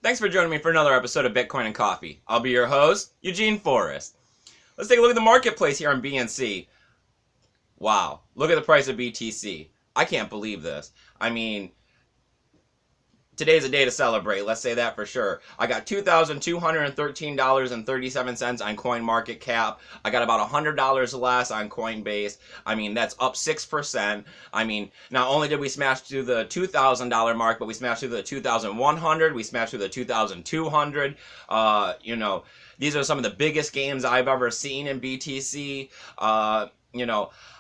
Thanks for joining me for another episode of Bitcoin and Coffee. I'll be your host, Eugene Forrest. Let's take a look at the marketplace here on BNC. Wow, look at the price of BTC. I can't believe this. I mean, today's a day to celebrate, let's say that for sure. I got $2,213.37 on CoinMarketCap. I got about $100 less on Coinbase. I mean, that's up 6%. I mean, not only did we smash through the $2,000 mark, but we smashed through the 2,100. We smashed through the 2,200. These are some of the biggest gains I've ever seen in BTC.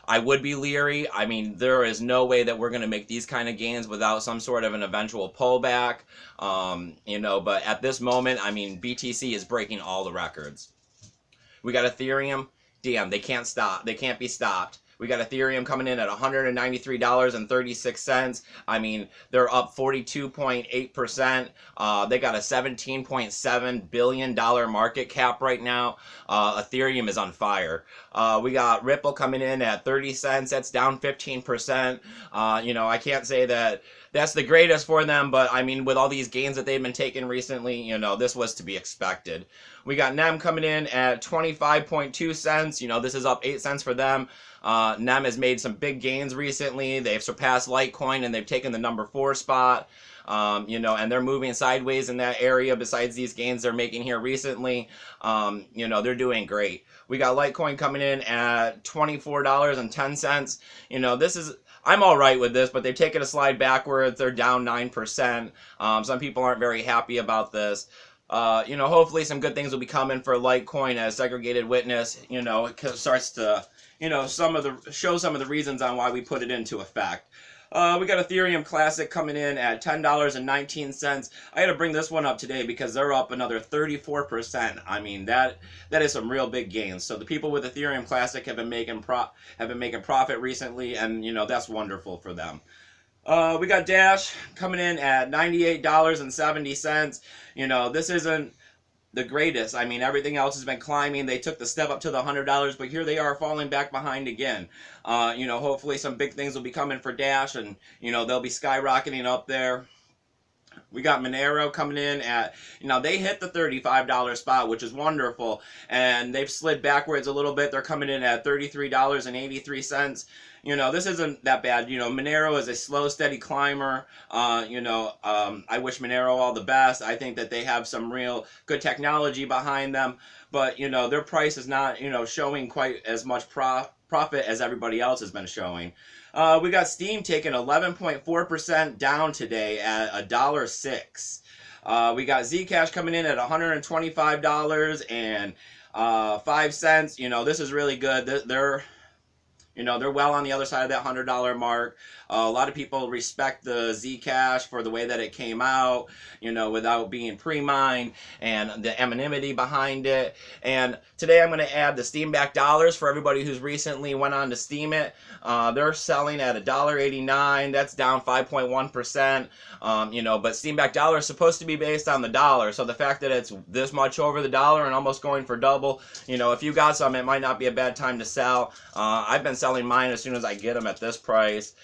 I would be leery. I mean, there is no way that we're going to make these kind of gains without some sort of an eventual pullback. But at this moment, I mean, BTC is breaking all the records. We got Ethereum. Damn, they can't stop. They can't be stopped. We got Ethereum coming in at $193.36. I mean, they're up 42.8%. They got a $17.7 billion market cap right now. Ethereum is on fire. We got Ripple coming in at 30 cents. That's down 15%. I can't say that that's the greatest for them, but I mean, with all these gains that they've been taking recently, this was to be expected. We got NEM coming in at 25.2 cents. This is up 8 cents for them. NEM has made some big gains recently. They've surpassed Litecoin and they've taken the number 4 spot. And they're moving sideways in that area besides these gains they're making here recently. They're doing great. We got Litecoin coming in at $24.10. I'm all right with this, but they've taken a slide backwards. They're down 9%. Some people aren't very happy about this. Hopefully some good things will be coming for Litecoin as segregated witness, it starts to, show some of the reasons on why we put it into effect. We got Ethereum Classic coming in at $10.19. I had to bring this one up today because they're up another 34%. I mean, that is some real big gains. So the people with Ethereum Classic have been making profit recently, and that's wonderful for them. We got Dash coming in at $98.70. This isn't the greatest. I mean, everything else has been climbing. They took the step up to the $100, but here they are falling back behind again. Hopefully some big things will be coming for Dash, and they'll be skyrocketing up there. We got Monero coming in at, they hit the $35 spot, which is wonderful, and they've slid backwards a little bit. They're coming in at $33.83. This isn't that bad. Monero is a slow, steady climber. I wish Monero all the best. I think that they have some real good technology behind them, but, their price is not, showing quite as much profit as everybody else has been showing. We got Steam taking 11.4% down today at $1.06. We got Zcash coming in at $125.05. This is really good. They're well on the other side of that $100 mark. A lot of people respect the Zcash for the way that it came out, without being pre-mined and the anonymity behind it. And today I'm going to add the Steam-backed dollars for everybody who's recently went on to Steam it. They're selling at $1.89. That's down 5.1%. But Steam-backed dollar is supposed to be based on the dollar. So the fact that it's this much over the dollar and almost going for double, if you got some, it might not be a bad time to sell. I've been selling mine as soon as I get them at this price.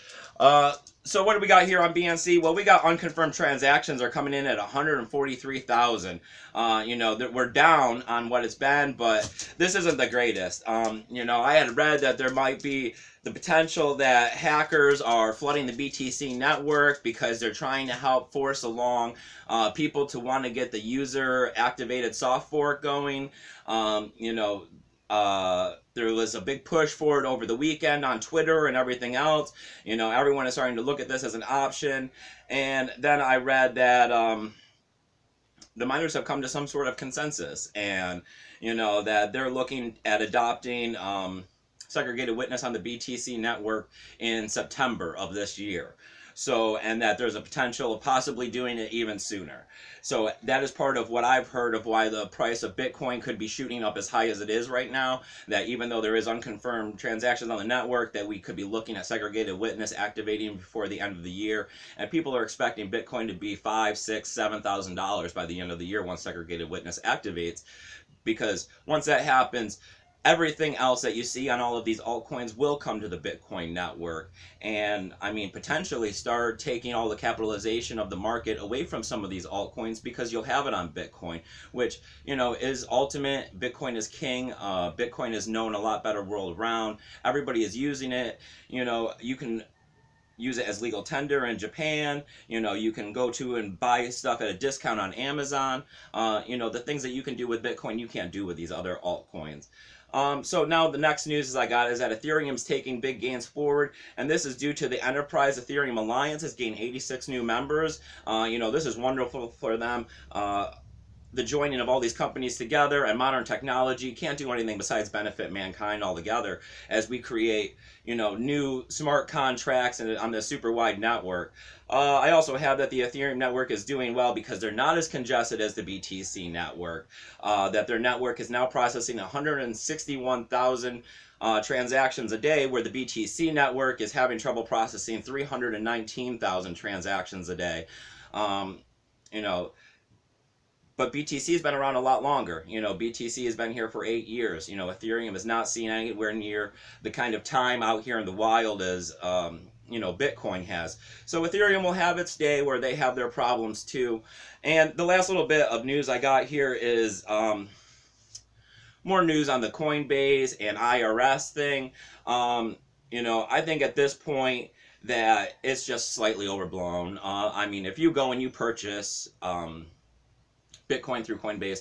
So what do we got here on BNC? Well, we got unconfirmed transactions are coming in at 143,000. We're down on what it's been, but this isn't the greatest. I had read that there might be the potential that hackers are flooding the BTC network because they're trying to help force along people to want to get the user activated soft fork going. There was a big push for it over the weekend on Twitter and everything else. Everyone is starting to look at this as an option. And then I read that the miners have come to some sort of consensus, and that they're looking at adopting segregated witness on the BTC network in September of this year. So, and that there's a potential of possibly doing it even sooner. So that is part of what I've heard of why the price of Bitcoin could be shooting up as high as it is right now. That even though there is unconfirmed transactions on the network, that we could be looking at segregated witness activating before the end of the year. And people are expecting Bitcoin to be $5,000, $6,000, $7,000 by the end of the year once segregated witness activates. Because once that happens, everything else that you see on all of these altcoins will come to the Bitcoin network. And I mean, potentially start taking all the capitalization of the market away from some of these altcoins because you'll have it on Bitcoin, which, you know, is ultimate. Bitcoin is king. Bitcoin is known a lot better world around. Everybody is using it. You know, you can use it as legal tender in Japan. You know, you can go to and buy stuff at a discount on Amazon. You know, the things that you can do with Bitcoin, you can't do with these other altcoins. So now the next news is I got is that Ethereum's taking big gains forward, and this is due to the Enterprise Ethereum Alliance has gained 86 new members. You know, this is wonderful for them. The joining of all these companies together and modern technology can't do anything besides benefit mankind altogether as we create, you know, new smart contracts and on the super wide network. I also have that the Ethereum network is doing well because they're not as congested as the BTC network. That their network is now processing 161,000 transactions a day, where the BTC network is having trouble processing 319,000 transactions a day. Um, you know, but BTC has been around a lot longer. You know, BTC has been here for 8 years. You know, Ethereum has not seen anywhere near the kind of time out here in the wild as, you know, Bitcoin has. So Ethereum will have its day where they have their problems too. And the last little bit of news I got here is more news on the Coinbase and IRS thing. You know, I think at this point that it's just slightly overblown. I mean, if you go and you purchase Bitcoin through Coinbase,